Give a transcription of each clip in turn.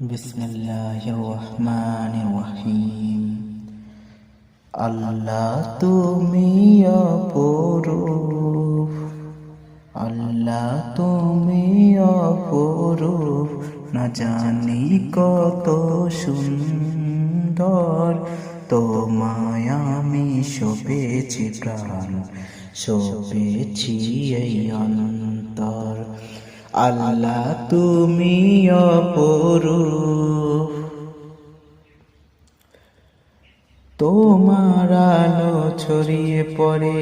বিসমিল্লাহির রহমানির রহিম। আল্লাহ তুমি অপরূপ, আল্লাহ তুমি অপরূপ, না জানি কত সুন্দর। তোমায় আমি সপেছি প্রাণ, সপেছি এই অন্তর। আল্লাহ তুমি অপরূপ, তোমার আলো ছড়িয়ে পড়ে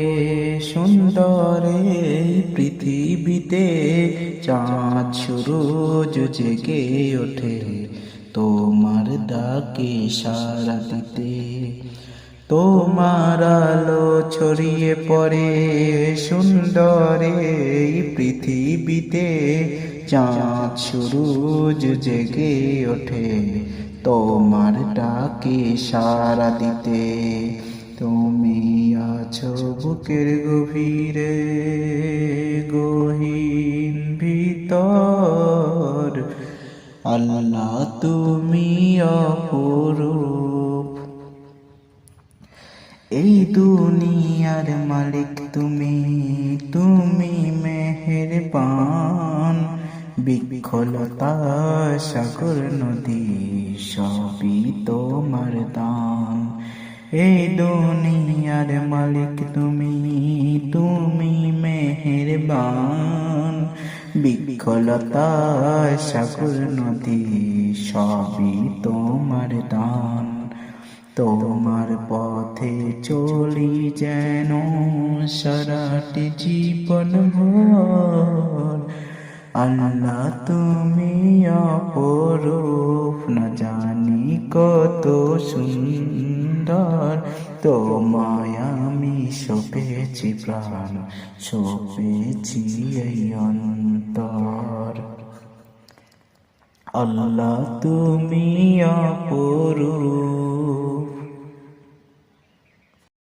সুন্দরে পৃথিবীতে। চাঁদ সূরজ জেগে ওঠে তোমার ডাকে সাড়া দিতে। তোমার আলো ছড়িয়ে পড়ে সুন্দরে পৃথিবীতে। চাঁদ সূরজ জেগে ওঠে তোমার ডাকে সাড়া দিতে। তুমি আছো বুকের গভীরে গহীন ভিতর। আল্লাহ তুমি অপরূপ, এই দুনিয়ার মালিক তুমি, তুমি মেহেরবান। বিক্ষলতা সাগর নদী সবই তোমার দান। এই দুনিয়ার মালিক তুমি, তুমি মেহেরবান। বিক্ষলতা সাগর নদী সবই তোমার দান। তোমার পথে চলি যেন সারাটি জীবন ভর। আল্লাহ তুমি অপরূপ, না জানি কত সুন্দর। তোমায় আমি সপেছি প্রাণ, সপেছি এই অন্তর। আল্লাহ তুমি অপরূপ।